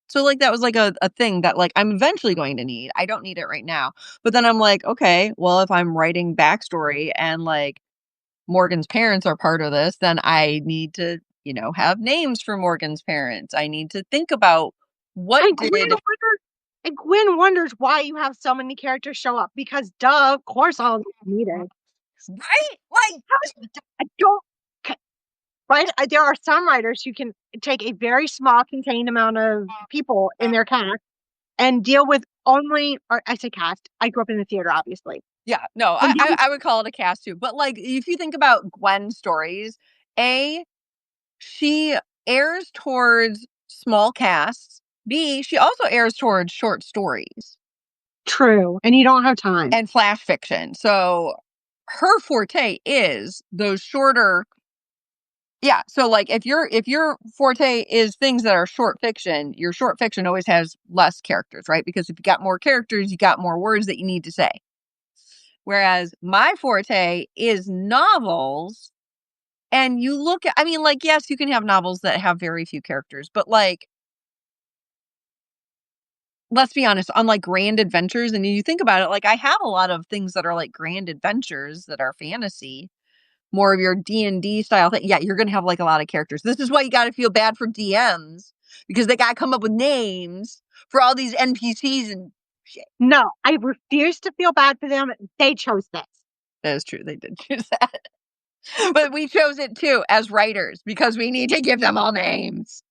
A: so like that was like a thing that like I'm eventually going to need. I don't need it right now. But then I'm like, okay, well if I'm writing backstory and like Morgan's parents are part of this, then I need to, have names for Morgan's parents. I need to think about what
B: And
A: did
B: Gwen wonders why you have so many characters show up because, duh, of course, all needed.
A: right? Like
B: I don't. Right? There are some writers who can take a very small, contained amount of people in their cast and deal with only. Or I say cast. I grew up in the theater, obviously.
A: yeah, no,
B: And deal with,
A: I would call it a cast too. But like if you think about Gwen's stories, A, she airs towards small casts. B, she also airs towards short stories
B: true, and you don't have time.
A: and flash fiction. So her forte is those shorter. Yeah, so like if your forte is things that are short fiction, your short fiction always has less characters, right? Because if you got more characters, you got more words that you need to say. Whereas my forte is novels. And you look at, I mean, like, yes, you can have novels that have very few characters, but like, let's be honest, on like grand adventures, and you think about it, like, I have a lot of things that are like grand adventures that are fantasy, more of your D&D style thing. Yeah, you're going to have like a lot of characters. This is why you got to feel bad for DMs because they got to come up with names for all these NPCs and shit.
B: No, I refuse to feel bad for them. They chose this.
A: That is true. They did choose that. But we chose it too as writers because we need to give them all names.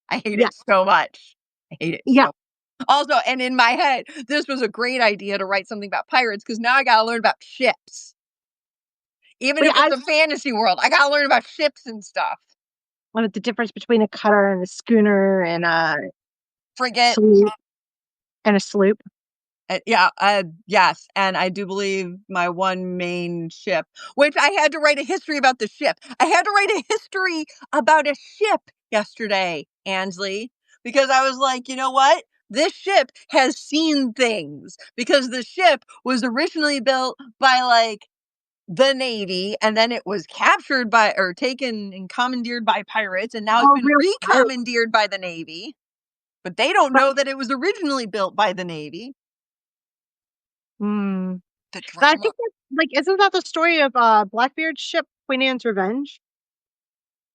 A: I hate
B: Yeah.
A: it so much. I hate it
B: Yeah.
A: so Also, and in my head, this was a great idea to write something about pirates because now I got to learn about ships. Even
B: But
A: if it's a fantasy world, I got to learn about ships and stuff.
B: what is the difference between a cutter and a schooner and a
A: Frigate.
B: sloop and a sloop?
A: Yeah, yes. And I do believe my one main ship, which I had to write a history about the ship. I had to write a history about a ship yesterday, Ansley, because I was like, you know what? This ship has seen things because the ship was originally built by like the Navy and then it was captured by or taken and commandeered by pirates and now it's
B: Oh,
A: been
B: really?
A: recommandeered by the Navy. But they don't know that it was originally built by the Navy.
B: Hmm.
A: The
B: But I
A: drama.
B: think like, isn't that the story of Blackbeard's ship, Queen Anne's Revenge?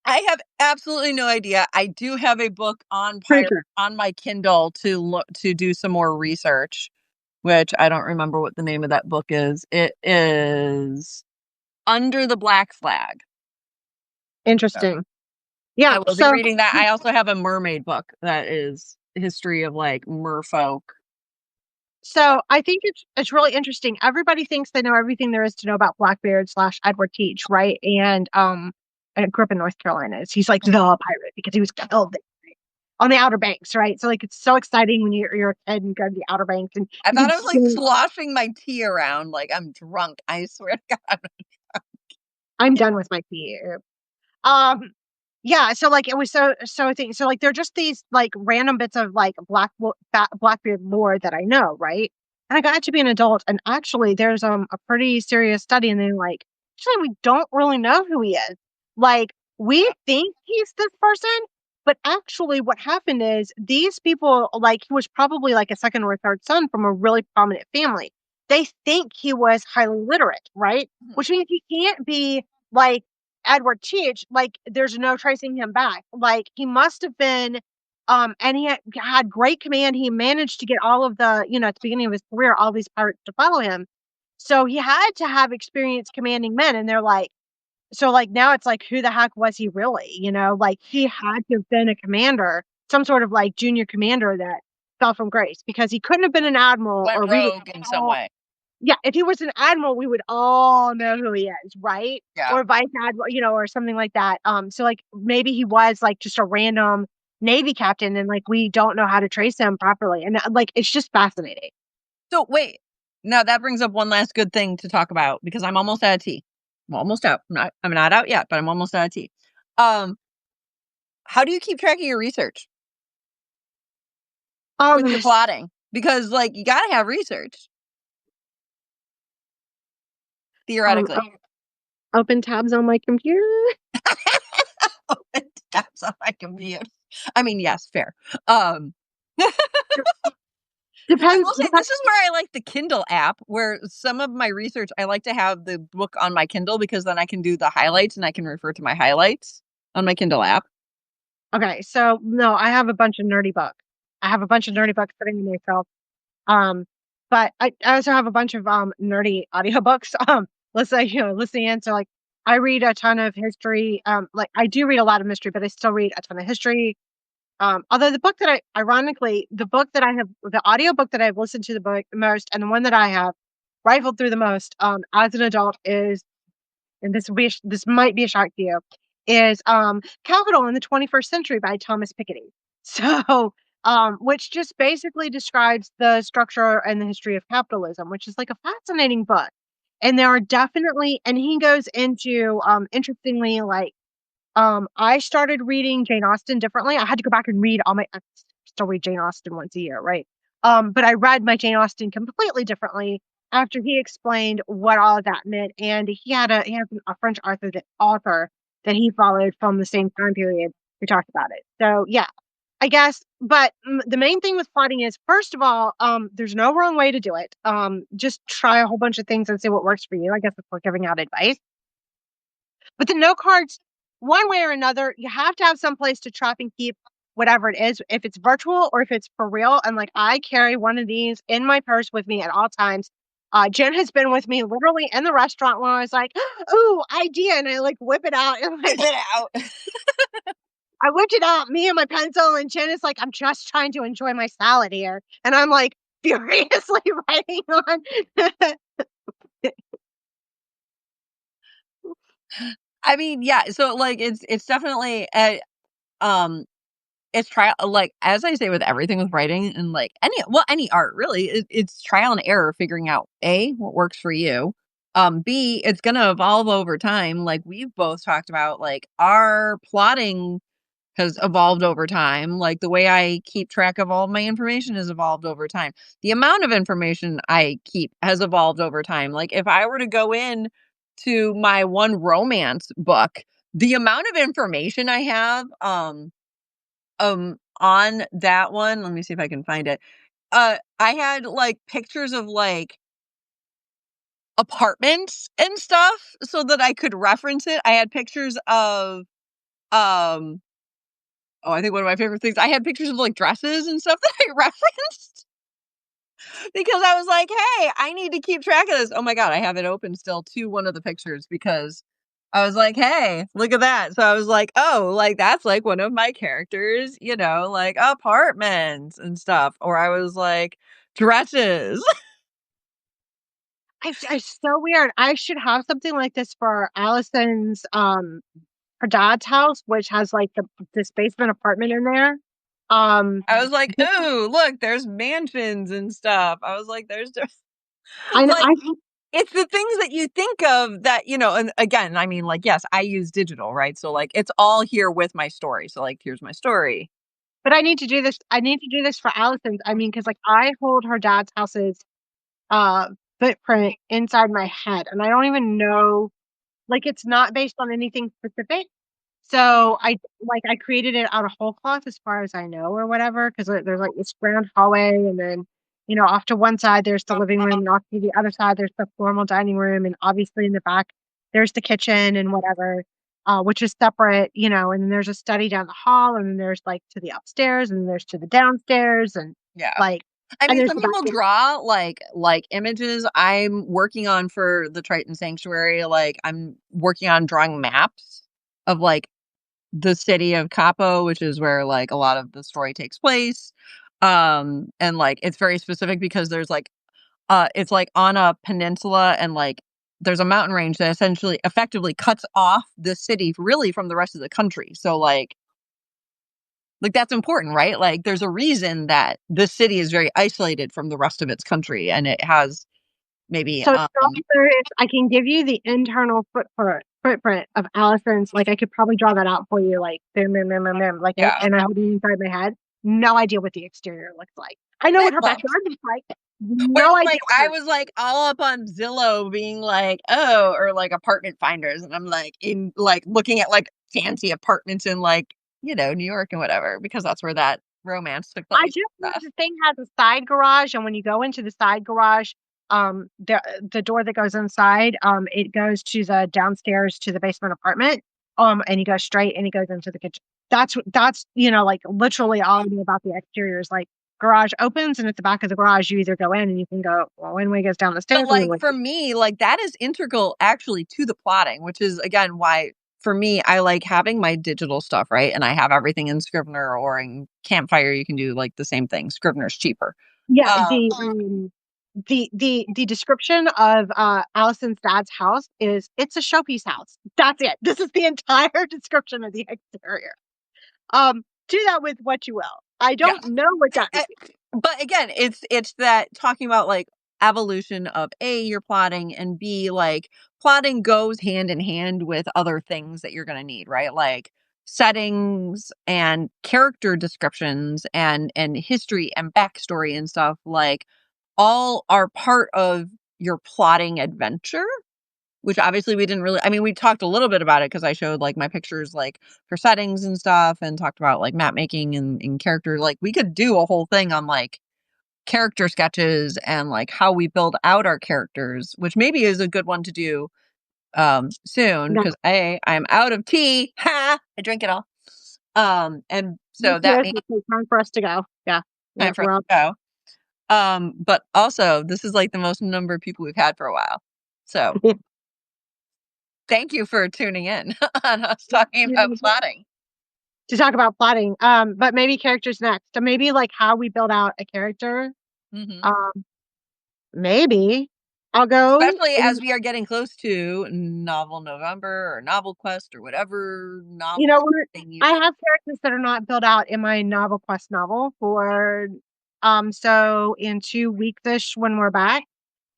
A: I have absolutely no idea. I do have a book on
B: Pretty
A: pirate
B: sure.
A: on my Kindle to look to do some more research. which I don't remember what the name of that book is. It is Under the Black Flag.
B: Interesting.
A: I
B: Yeah,
A: will be
B: so
A: reading that. I also have a mermaid book that is history of like merfolk.
B: I think it's really interesting. Everybody thinks they know everything there is to know about Blackbeard/Edward Teach, right? And I grew up in North Carolina. He's like the pirate because he was killed on the Outer Banks, right? So like it's so exciting when you're a kid and you go to the Outer Banks and
A: I
B: you can
A: thought I was like
B: see.
A: sloshing my tea around like I'm drunk. I swear to God.
B: I'm done with my PE. Um, yeah, so like it was so I think so like they're just these like random bits of like Blackbeard lore that I know, right? And I got to be an adult, and actually there's a pretty serious study, and they're like, actually we don't really know who he is. Like we think he's this person, but actually what happened is these people like he was probably like a second or third son from a really prominent family. They think he was highly literate, right?
A: Mhm.
B: Which means he can't be like Edward Teach, like there's no tracing him back. Like he must have been, and he had great command. He managed to get all of the, at the beginning of his career, all these pirates to follow him. So he had to have experienced commanding men, and they're like, so like now it's like, who the heck was he really? Like he had to have been a commander, some sort of like junior commander that fell from grace because he couldn't have been an admiral,
A: Went
B: or we would
A: rogue in some
B: all
A: way.
B: yeah, if he was an admiral, we would all know who he is, right?
A: Yeah.
B: Or vice admiral, or something like that. So like maybe he was like just a random Navy captain and like we don't know how to trace him properly. And like it's just fascinating.
A: So wait. Now that brings up one last good thing to talk about because I'm almost out of tea. I'm almost out. I'm not out yet, but I'm almost out of tea. Um, how do you keep track of your research
B: Um
A: with your plotting? Because like you gotta have research,
B: um
A: theoretically.
B: open tabs on my computer.
A: Open tabs on my computer. I mean, yes, fair. Um I will
B: Depends
A: say this is where I like the Kindle app, where some of my research, I like to have the book on my Kindle because then I can do the highlights and I can refer to my highlights on my Kindle app.
B: Okay, so no, I have a bunch of nerdy books. I have a bunch of nerdy books sitting in myself. Um, but I also have a bunch of nerdy audiobooks. Let's say, listening in. So like I read a ton of history. Like I do read a lot of mystery, but I still read a ton of history. Although the book that ironically, the audiobook that I've listened to the book the most, and the one that I have rifled through the most, as an adult is, and this might be a shock to you, is Capital in the 21st Century by Thomas Piketty. So, which just basically describes the structure and the history of capitalism, which is like a fascinating book. And there are definitely, and he goes into interestingly, like I started reading Jane Austen differently. I had to go back and read I still read Jane Austen once a year, right? But I read my Jane Austen completely differently after he explained what all of that meant. And he has a French author that he followed from the same time period who talked about it. So yeah, I guess. But the main thing with plotting is, first of all, there's no wrong way to do it. Just try a whole bunch of things and see what works for you. I guess before giving out advice. But the note cards, one way or another, you have to have some place to trap and keep whatever it is, if it's virtual or if it's for real. And like I carry one of these in my purse with me at all times. Jen has been with me literally in the restaurant when I was like, "Ooh, idea!" and I like whip it out and like
A: Get it out.
B: I whipped it out, me and my pencil, and Jen is like, "I'm just trying to enjoy my salad here," and I'm like furiously writing on.
A: I mean, yeah, so like it's definitely a um it's trial, like as I say with everything with writing and like any art really, it's trial and error figuring out A, what works for you. B, it's gonna evolve over time. Like we've both talked about, like our plotting has evolved over time. Like the way I keep track of all of my information has evolved over time. The amount of information I keep has evolved over time. Like if I were to go in to my one romance book, the amount of information I have on that one, let me see if I can find it. I had like pictures of like apartments and stuff so that I could reference it. I had pictures of um oh, I think one of my favorite things, I had pictures of like dresses and stuff that I referenced. because I was like, "Hey, I need to keep track of this." Oh my god, I have it open still to one of the pictures because I was like, "Hey, look at that." So I was like, "Oh, like that's like one of my characters, like apartments and stuff." Or I was like, dresses.
B: It's so weird. I should have something like this for Allison's, her dad's house, which has, like, this basement apartment in there. Um,
A: I was like, "Ooh, look, there's mansions and stuff." I was like, "There's just
B: I know,
A: like it's the things that you think of that, and again, I mean, like, yes, I use digital, right? So like it's all here with my story. So like here's my story.
B: but I need to do this for Allison's. I mean, because like, I hold her dad's house's, uh, footprint inside my head, and I don't even know, like, it's not based on anything specific. So I created it out of whole cloth as far as I know or whatever, 'cause there's, like, this grand hallway, and then, off to one side, there's the living room, and off to the other side, there's the formal dining room, and obviously in the back, there's the kitchen and whatever, which is separate, and then there's a study down the hall, and then there's, like, to the upstairs, and then there's to the downstairs, and,
A: Yeah.
B: like,
A: I
B: and
A: mean,
B: there's
A: some
B: the
A: people
B: bathroom.
A: draw like images. I'm working on for the Triton Sanctuary, like I'm working on drawing maps of like the city of Capo, which is where like a lot of the story takes place. And like it's very specific because there's like it's like on a peninsula and like there's a mountain range that essentially effectively cuts off the city really from the rest of the country. So like that's important, right? Like there's a reason that this city is very isolated from the rest of its country and it has maybe
B: So, I can give you the internal footprint of Allison's, like, I could probably draw that out for you, like, boom, boom, boom, boom, boom, like,
A: yeah.
B: and I hold it inside my head. No idea what the exterior looks like. I know what her
A: Well,
B: backyard looks like.
A: whereas
B: No idea
A: like
B: what
A: I
B: her
A: was like all up on Zillow being like, "Oh," or like apartment finders and I'm like in like looking at like fancy apartments in like, New York and whatever because that's where that romance took
B: I
A: place
B: just know
A: and stuff.
B: the thing has a side garage, and when you go into the side garage, the door that goes inside, it goes to the downstairs to the basement apartment, and you go straight and it goes into the kitchen. That's, like, literally all I know about the exterior is, like, garage opens, and at the back of the garage, you either go in and you can go, well, one way goes down the
A: But,
B: stairs, and the
A: like,
B: way
A: for me, like, that is integral actually to the plotting, which is, again, why for me, I like having my digital stuff, right? And I have everything in Scrivener or in Campfire, you can do, like, the same thing. Scrivener's cheaper.
B: yeah,
A: Um
B: the description of, Allison's dad's house is, "It's a showpiece house." That's it. This is the entire description of the exterior. Do that with what you will. I
A: Yeah.
B: don't know what that
A: Eh,
B: means.
A: but again, it's that talking about, like, evolution of A, your plotting, and B, like, plotting goes hand in hand with other things that you're gonna need, right? Like, settings and character descriptions and history and backstory and stuff, like, all are part of your plotting adventure, which obviously we didn't really I mean, we talked a little bit about it because I showed, like, my pictures, like, for settings and stuff and talked about, like, map making and character like, we could do a whole thing on, like, character sketches and, like, how we build out our characters, which maybe is a good one to do, soon
B: No,
A: because I'm out of tea. Ha! I drink it all. And
B: me
A: so that
B: too.
A: means
B: It's time for us to go. Yeah.
A: time
B: Yep,
A: for us
B: we're all
A: to go. But also, this is, like, the most number of people we've had for a while. So thank you for tuning in on us talking about plotting.
B: to talk about plotting, but maybe characters next. So maybe, like, how we build out a character.
A: Mhm.
B: Um, maybe I'll go
A: Especially
B: and,
A: as we are getting close to Novel November or Novel Quest or whatever
B: you know,
A: novel
B: we're
A: thing you
B: I
A: do.
B: have characters that are not built out in my Novel Quest novel for, so in 2 weeks-ish when we're back,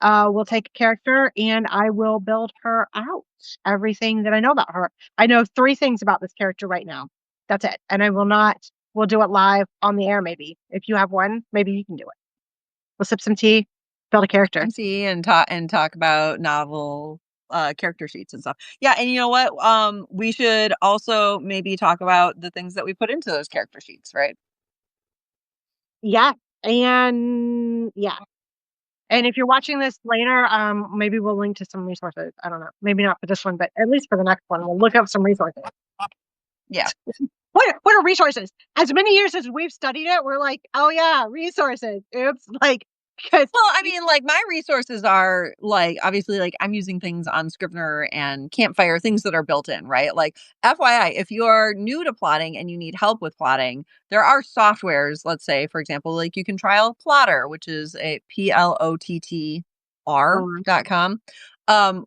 B: we'll take a character and I will build her out, everything that I know about her. I know 3 things about this character right now. That's it, and I will not we'll do it live on the air maybe. If you have one, maybe you can do it. We'll sip some tea, build a character.
A: MC and talk about novel character sheets and stuff. Yeah, and you know what? We should also maybe talk about the things that we put into those character sheets, right?
B: Yeah, and yeah, and if you're watching this later, maybe we'll link to some resources. I don't know, maybe not for this one, but at least for the next one, we'll look up some resources.
A: Yeah.
B: What are resources? As many years as we've studied it, we're like, "Oh, yeah, resources. Oops." Like, because
A: Well, I mean, like, my resources are, like, obviously, like, I'm using things on Scrivener and Campfire, things that are built in, right? Like, FYI, if you are new to plotting and you need help with plotting, there are softwares, let's say, for example, like, you can try out Plotter, which is a
B: um,
A: PLOTTR.com. Um,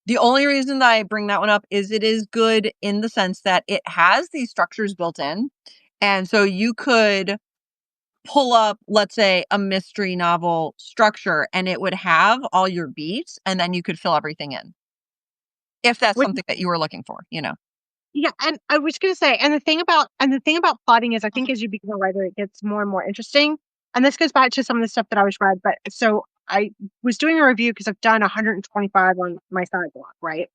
A: the only reason that I bring that one up is it is good in the sense that it has these structures built in, and so you could pull up, let's say, a mystery novel structure, and it would have all your beats, and then you could fill everything in. If that's
B: which
A: something that you were looking for, you know?
B: yeah, and I was gonna say, and the thing about plotting is I think as you become a writer, it gets more and more interesting. And this goes back to some of the stuff that I was read, but so I was doing a review because I've done 125 on my side blog, right?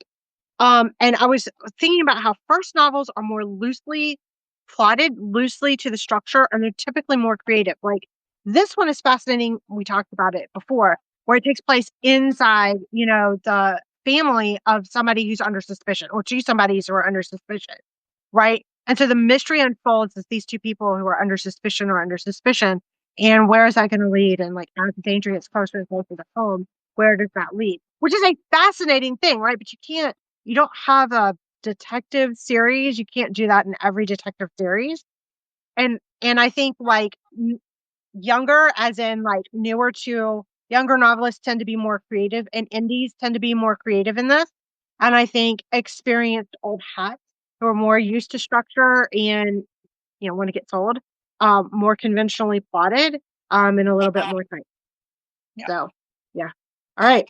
B: And I was thinking about how first novels are more loosely plotted, loosely to the structure, and they're typically more creative. Like this one is fascinating. We talked about it before, where it takes place inside, the family of somebody who's under suspicion, or two somebodies who are under suspicion, right? And so the mystery unfolds as these two people who are under suspicion are under suspicion. And where is that going to lead? And like as the danger gets closer and closer to home, where does that lead? Which is a fascinating thing, right? But you don't have a detective series. You can't do that in every detective series. And I think like younger, as in like newer to younger novelists tend to be more creative, and indies tend to be more creative in this. And I think experienced old hats who are more used to structure and when it gets old, more conventionally plotted, and a little bit more tight.
A: Yeah.
B: So yeah. All right.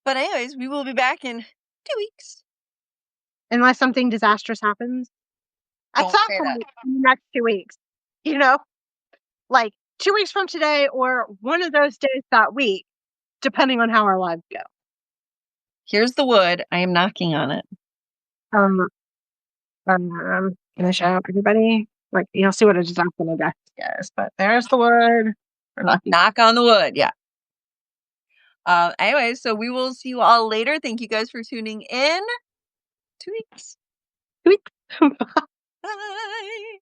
A: But anyways, we will be back in 2 weeks.
B: Unless something disastrous happens. At
A: Don't
B: some
A: say that.
B: point in the next 2 weeks, you know, like 2 weeks from today or one of those days that week, depending on how our lives go.
A: Here's the wood. I am knocking on it.
B: Um, gonna shout out everybody. Like you'll see what a disaster my desk is, but there's the wood. We're lucky.
A: Knock on the wood. Yeah. Anyways, so we will see you all later. Thank you guys for tuning in. 2 weeks.
B: 2 weeks.
A: Bye.